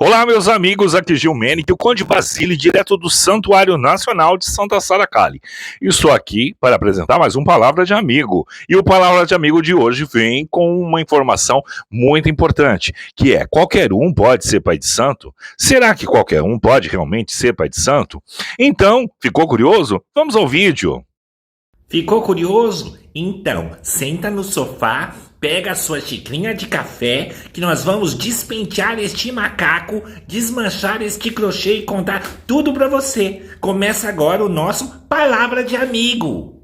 Olá, meus amigos, aqui Gilmenic, o Conde Basílio, direto do Santuário Nacional de Santa Sara Cali. Estou aqui para apresentar mais um Palavra de Amigo. E o Palavra de Amigo de hoje vem com uma informação muito importante, que é: qualquer um pode ser pai de santo? Será que qualquer um pode realmente ser pai de santo? Então, ficou curioso? Vamos ao vídeo. Ficou curioso? Então, senta no sofá, pega a sua xicrinha de café, que nós vamos despentear este macaco, desmanchar este crochê e contar tudo pra você. Começa agora o nosso Palavra de Amigo.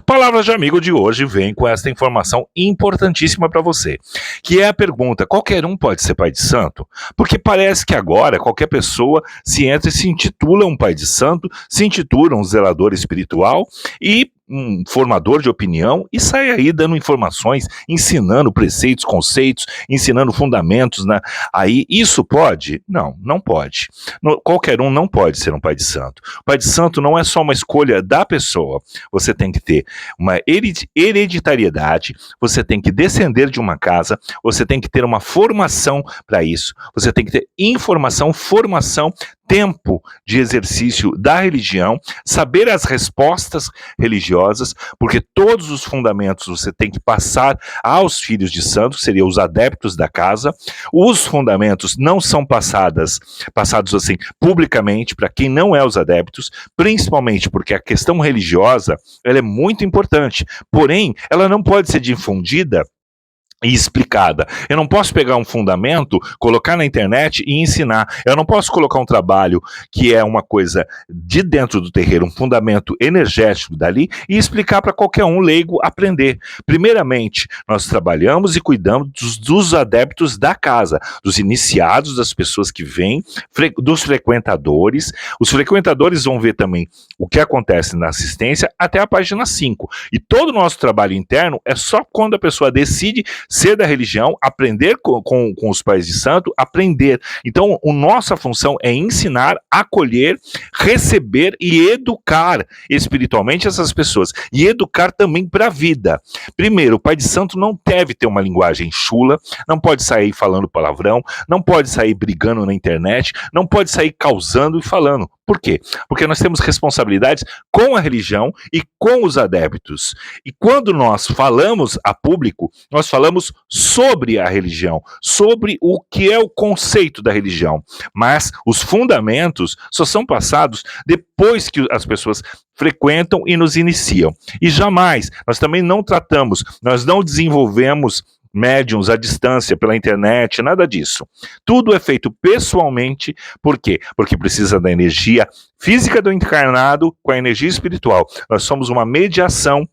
Palavras de Amigo de hoje vem com esta informação importantíssima para você, que é a pergunta: qualquer um pode ser pai de santo? Porque parece que agora qualquer pessoa se entra e se intitula um pai de santo, se intitula um zelador espiritual e um formador de opinião e sai aí dando informações, ensinando preceitos, conceitos, ensinando fundamentos, né? Aí isso pode? Não, não pode. Qualquer um não pode ser um pai de santo. O pai de santo não é só uma escolha da pessoa. Você tem que ter uma hereditariedade, você tem que descender de uma casa, você tem que ter uma formação para isso, você tem que ter informação, formação, tempo de exercício da religião, saber as respostas religiosas, porque todos os fundamentos você tem que passar aos filhos de santos, que seriam os adeptos da casa. Os fundamentos não são passados assim publicamente para quem não é os adeptos, principalmente porque a questão religiosa ela é muito importante, porém ela não pode ser difundida e explicada. Eu não posso pegar um fundamento, colocar na internet e ensinar. Eu não posso colocar um trabalho que é uma coisa de dentro do terreiro, um fundamento energético dali, e explicar para qualquer um leigo aprender. Primeiramente, nós trabalhamos e cuidamos dos adeptos da casa, dos iniciados, das pessoas que vêm, dos frequentadores. Os frequentadores vão ver também o que acontece na assistência até a página 5. E todo o nosso trabalho interno é só quando a pessoa decide ser da religião, aprender com os pais de santo, aprender. Então, a nossa função é ensinar, acolher, receber e educar espiritualmente essas pessoas. E educar também para a vida. Primeiro, o pai de santo não deve ter uma linguagem chula, não pode sair falando palavrão, não pode sair brigando na internet, não pode sair causando e falando. Por quê? Porque nós temos responsabilidades com a religião e com os adeptos. E quando nós falamos a público, nós falamos sobre a religião, sobre o que é o conceito da religião. Mas os fundamentos só são passados depois que as pessoas frequentam e nos iniciam. E jamais, nós também não tratamos, nós não desenvolvemos médiums à distância, pela internet, nada disso. Tudo é feito pessoalmente. Por quê? Porque precisa da energia física do encarnado com a energia espiritual. Nós somos uma mediação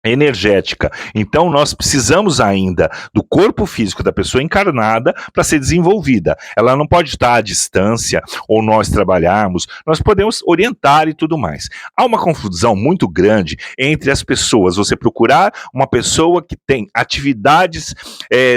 energética. Então nós precisamos ainda do corpo físico da pessoa encarnada para ser desenvolvida. Ela não pode estar à distância ou nós trabalharmos, nós podemos orientar e tudo mais. Há uma confusão muito grande entre as pessoas. Você procurar uma pessoa que tem atividades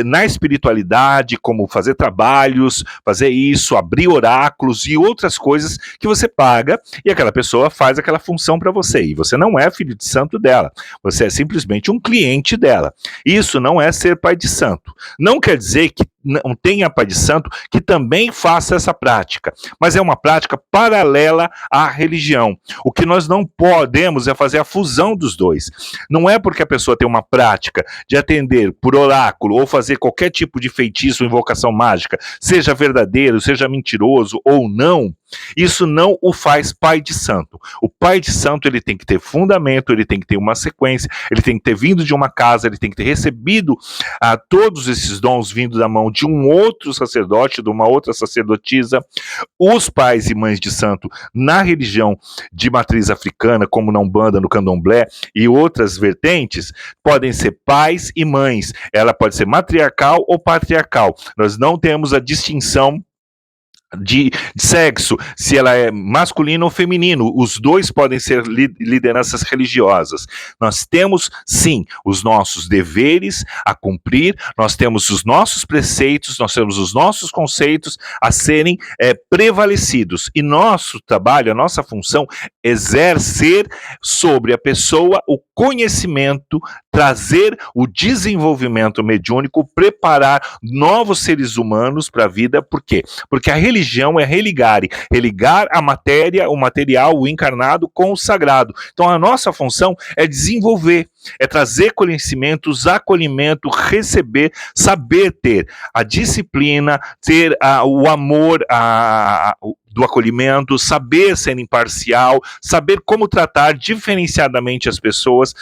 na espiritualidade, como fazer trabalhos, fazer isso, abrir oráculos e outras coisas que você paga e aquela pessoa faz aquela função para você. E você não é filho de santo dela. Você é simplesmente um cliente dela. Isso não é ser pai de santo. Não quer dizer que não tenha pai de santo que também faça essa prática, mas é uma prática paralela à religião. O que nós não podemos é fazer a fusão dos dois. Não é porque a pessoa tem uma prática de atender por oráculo ou fazer qualquer tipo de feitiço ou invocação mágica, seja verdadeiro, seja mentiroso ou não, isso não o faz pai de santo. O pai de santo ele tem que ter fundamento, ele tem que ter uma sequência, ele tem que ter vindo de uma casa, ele tem que ter recebido todos esses dons vindo da mão de um outro sacerdote, de uma outra sacerdotisa. Os pais e mães de santo na religião de matriz africana, como na Umbanda, no Candomblé e outras vertentes, podem ser pais e mães. Ela pode ser matriarcal ou patriarcal. Nós não temos a distinção de sexo, se ela é masculino ou feminino, os dois podem ser lideranças religiosas. Nós temos, sim, os nossos deveres a cumprir, nós temos os nossos preceitos, nós temos os nossos conceitos a serem prevalecidos. E nosso trabalho, a nossa função, é exercer sobre a pessoa o conhecimento, trazer o desenvolvimento mediúnico, preparar novos seres humanos para a vida. Por quê? Porque a religião é religar a matéria, o material, o encarnado com o sagrado. Então a nossa função é desenvolver, é trazer conhecimentos, acolhimento, receber, saber ter a disciplina, ter o amor, do acolhimento, saber ser imparcial, saber como tratar diferenciadamente as pessoas,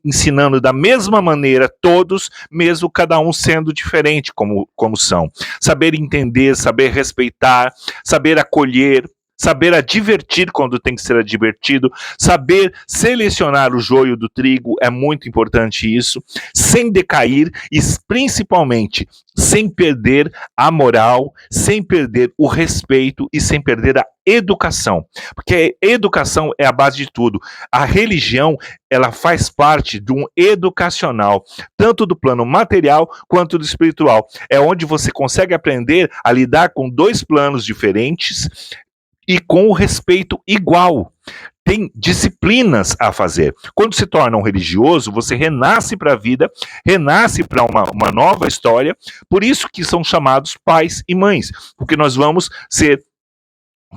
ensinando da mesma maneira todos, mesmo cada um sendo diferente como são. Saber entender, saber respeitar, saber acolher, saber advertir quando tem que ser advertido, saber selecionar o joio do trigo, é muito importante isso, sem decair e principalmente sem perder a moral, sem perder o respeito e sem perder a educação, porque a educação é a base de tudo. A religião, ela faz parte de um educacional, tanto do plano material quanto do espiritual. É onde você consegue aprender a lidar com dois planos diferentes e com o respeito igual. Tem disciplinas a fazer. Quando se torna um religioso, você renasce para a vida, renasce para uma nova história, por isso que são chamados pais e mães, porque nós vamos ser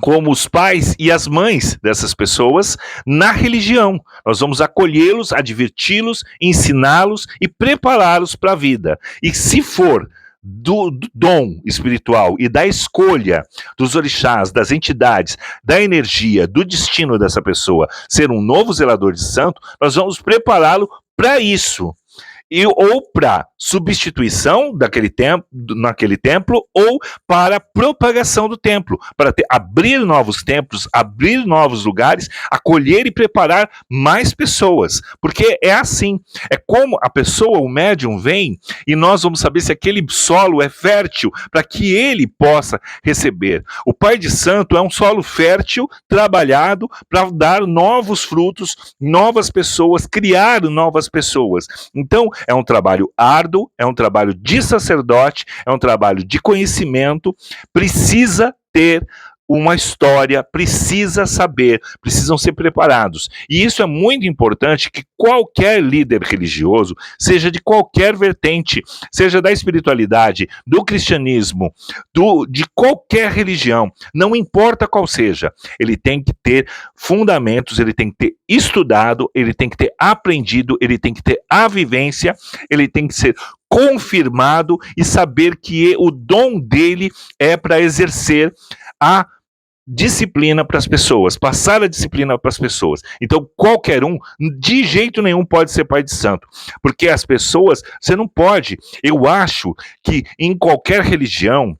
como os pais e as mães dessas pessoas na religião. Nós vamos acolhê-los, adverti-los, ensiná-los e prepará-los para a vida. E se for do dom espiritual e da escolha dos orixás, das entidades, da energia, do destino dessa pessoa ser um novo zelador de santo, nós vamos prepará-lo para isso. Ou para substituição naquele templo, ou para propagação do templo, para abrir novos templos, abrir novos lugares, acolher e preparar mais pessoas, porque é assim, é como a pessoa, o médium vem, e nós vamos saber se aquele solo é fértil, para que ele possa receber. O Pai de Santo é um solo fértil, trabalhado, para dar novos frutos, novas pessoas, criar novas pessoas. Então, é um trabalho árduo, é um trabalho de sacerdote, é um trabalho de conhecimento, precisa ter uma história, precisa saber, precisam ser preparados. E isso é muito importante, que qualquer líder religioso, seja de qualquer vertente, seja da espiritualidade, do cristianismo, de qualquer religião, não importa qual seja, ele tem que ter fundamentos, ele tem que ter estudado, ele tem que ter aprendido, ele tem que ter a vivência, ele tem que ser confirmado e saber que o dom dele é para exercer a disciplina para as pessoas, passar a disciplina para as pessoas. Então, qualquer um, de jeito nenhum, pode ser pai de santo, porque as pessoas, você não pode. Eu acho que em qualquer religião,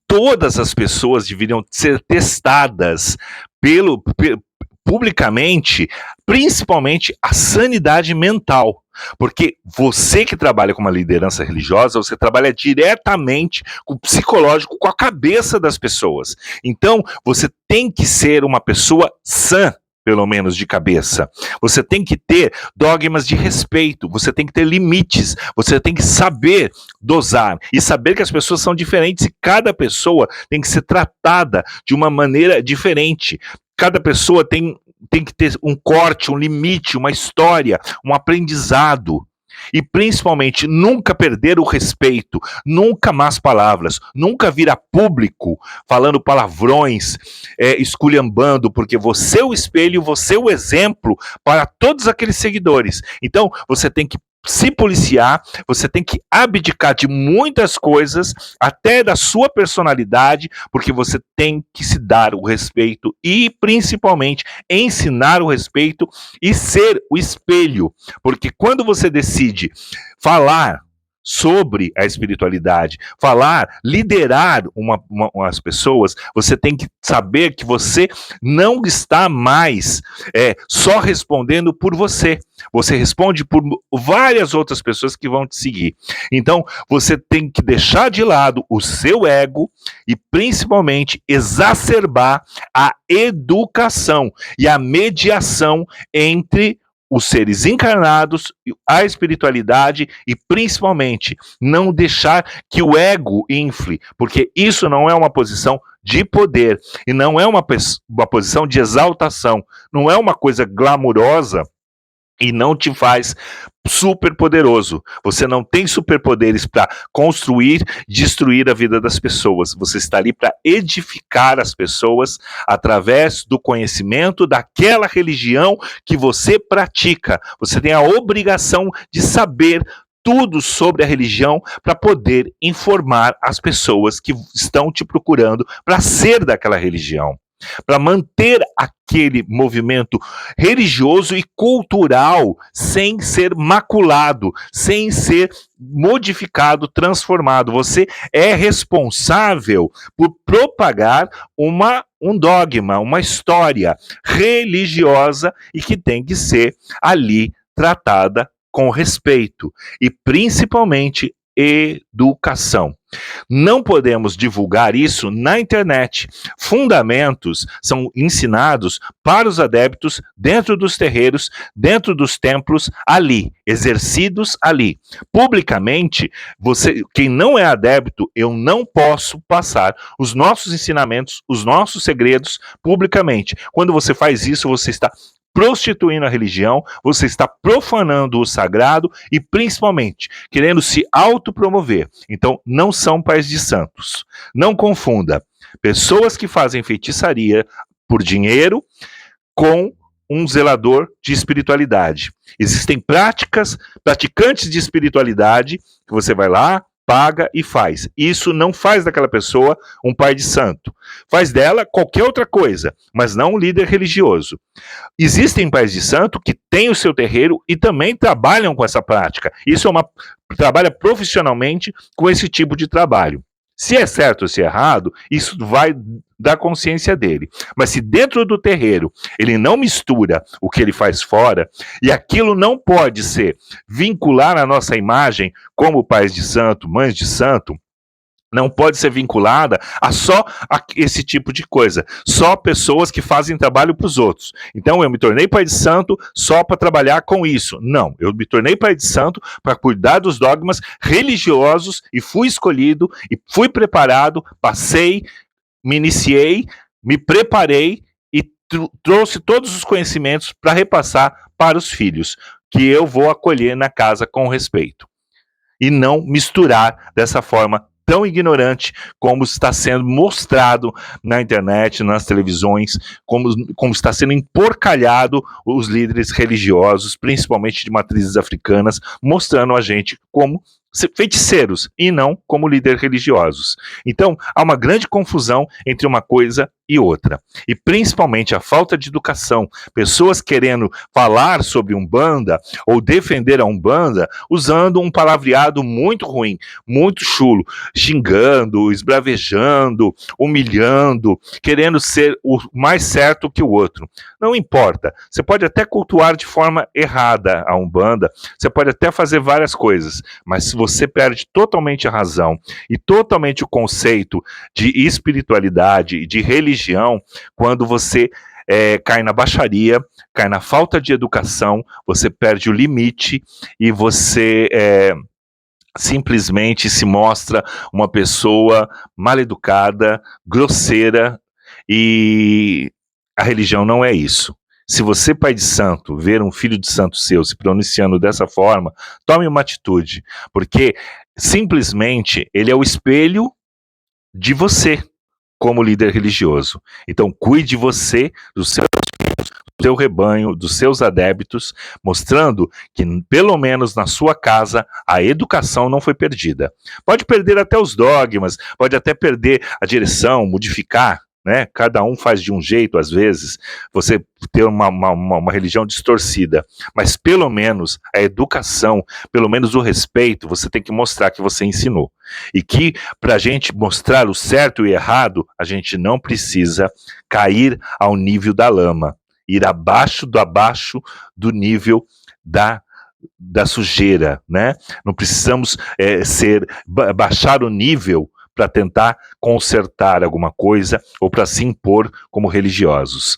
todas as pessoas deveriam ser testadas publicamente, principalmente a sanidade mental. Porque você que trabalha com uma liderança religiosa, você trabalha diretamente com o psicológico, com a cabeça das pessoas. Então, você tem que ser uma pessoa sã, pelo menos de cabeça. Você tem que ter dogmas de respeito, você tem que ter limites, você tem que saber dosar e saber que as pessoas são diferentes e cada pessoa tem que ser tratada de uma maneira diferente. Cada pessoa tem que ter um corte, um limite, uma história, um aprendizado. E principalmente, nunca perder o respeito, nunca más palavras, nunca vir a público falando palavrões, esculhambando, porque você é o espelho, você é o exemplo para todos aqueles seguidores. Então, você tem que se policiar, você tem que abdicar de muitas coisas, até da sua personalidade, porque você tem que se dar o respeito e, principalmente, ensinar o respeito e ser o espelho. Porque quando você decide falar sobre a espiritualidade, falar, liderar as pessoas, você tem que saber que você não está mais só respondendo por você. Você responde por várias outras pessoas que vão te seguir. Então, você tem que deixar de lado o seu ego e, principalmente, exacerbar a educação e a mediação entre os seres encarnados, a espiritualidade e, principalmente, não deixar que o ego infle, porque isso não é uma posição de poder e não é uma posição de exaltação, não é uma coisa glamurosa e não te faz super poderoso. Você não tem superpoderes para construir, destruir a vida das pessoas. Você está ali para edificar as pessoas através do conhecimento daquela religião que você pratica. Você tem a obrigação de saber tudo sobre a religião para poder informar as pessoas que estão te procurando para ser daquela religião, para manter aquele movimento religioso e cultural sem ser maculado, sem ser modificado, transformado. Você é responsável por propagar um dogma, uma história religiosa e que tem que ser ali tratada com respeito e principalmente educação. Não podemos divulgar isso na internet. Fundamentos são ensinados para os adeptos dentro dos terreiros, dentro dos templos, ali, exercidos ali. Publicamente, quem não é adepto, eu não posso passar os nossos ensinamentos, os nossos segredos publicamente. Quando você faz isso, você está prostituindo a religião, você está profanando o sagrado e, principalmente, querendo se autopromover. Então, não são pais de santos. Não confunda pessoas que fazem feitiçaria por dinheiro com um zelador de espiritualidade. Existem praticantes de espiritualidade, que você vai lá, paga e faz. Isso não faz daquela pessoa um pai de santo. Faz dela qualquer outra coisa, mas não um líder religioso. Existem pais de santo que têm o seu terreiro e também trabalham com essa prática. Isso trabalha profissionalmente com esse tipo de trabalho. Se é certo ou se é errado, isso vai da consciência dele. Mas se dentro do terreiro ele não mistura o que ele faz fora, e aquilo não pode ser vincular a nossa imagem como pais de santo, mães de santo, não pode ser vinculada a só esse tipo de coisa. Só pessoas que fazem trabalho para os outros. Então eu me tornei pai de santo só para trabalhar com isso. Não, eu me tornei pai de santo para cuidar dos dogmas religiosos e fui escolhido e fui preparado, passei, me iniciei, me preparei e trouxe todos os conhecimentos para repassar para os filhos, que eu vou acolher na casa com respeito. E não misturar dessa forma tão ignorante como está sendo mostrado na internet, nas televisões, como está sendo emporcalhado os líderes religiosos, principalmente de matrizes africanas, mostrando a gente como feiticeiros e não como líderes religiosos. Então, há uma grande confusão entre uma coisa e outra. E principalmente a falta de educação. Pessoas querendo falar sobre Umbanda ou defender a Umbanda usando um palavreado muito ruim, muito chulo, xingando, esbravejando, humilhando, querendo ser o mais certo que o outro. Não importa. Você pode até cultuar de forma errada a Umbanda, você pode até fazer várias coisas, mas se você perde totalmente a razão e totalmente o conceito de espiritualidade e de religião, quando você cai na baixaria, cai na falta de educação, você perde o limite e você simplesmente se mostra uma pessoa mal educada, grosseira, e a religião não é isso. Se você, pai de santo, ver um filho de santo seu se pronunciando dessa forma, tome uma atitude, porque simplesmente ele é o espelho de você como líder religioso. Então, cuide de você, dos seus filhos, do seu rebanho, dos seus adeptos, mostrando que, pelo menos na sua casa, a educação não foi perdida. Pode perder até os dogmas, pode até perder a direção, modificar, né? Cada um faz de um jeito, às vezes, você ter uma religião distorcida, mas pelo menos a educação, pelo menos o respeito, você tem que mostrar que você ensinou. E que, para a gente mostrar o certo e o errado, a gente não precisa cair ao nível da lama, ir abaixo do nível da sujeira, né? Não precisamos baixar o nível para tentar consertar alguma coisa ou para se impor como religiosos,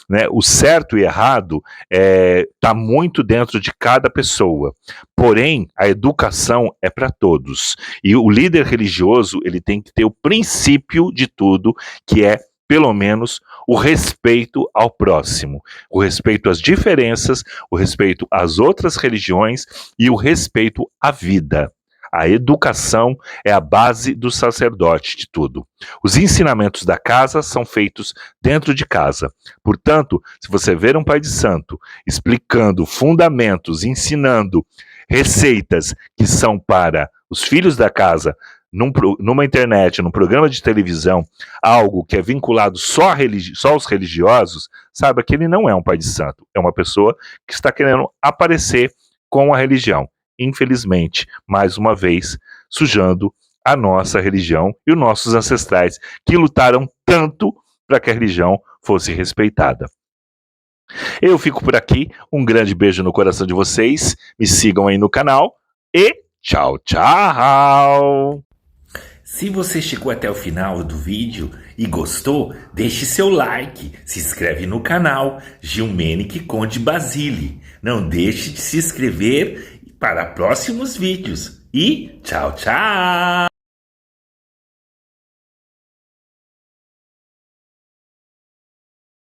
né? O certo e errado está muito dentro de cada pessoa, porém a educação é para todos, e o líder religioso ele tem que ter o princípio de tudo, que é pelo menos o respeito ao próximo, o respeito às diferenças, o respeito às outras religiões e o respeito à vida. A educação é a base do sacerdote de tudo. Os ensinamentos da casa são feitos dentro de casa. Portanto, se você ver um pai de santo explicando fundamentos, ensinando receitas que são para os filhos da casa, numa internet, num programa de televisão, algo que é vinculado só aos religiosos, saiba que ele não é um pai de santo, é uma pessoa que está querendo aparecer com a religião. Infelizmente, mais uma vez, sujando a nossa religião e os nossos ancestrais que lutaram tanto para que a religião fosse respeitada. Eu fico por aqui, um grande beijo no coração de vocês, me sigam aí no canal e tchau, tchau! Se você chegou até o final do vídeo e gostou, deixe seu like, se inscreve no canal Gilmenick Conde Basile. Não deixe de se inscrever para próximos vídeos. E tchau, tchau!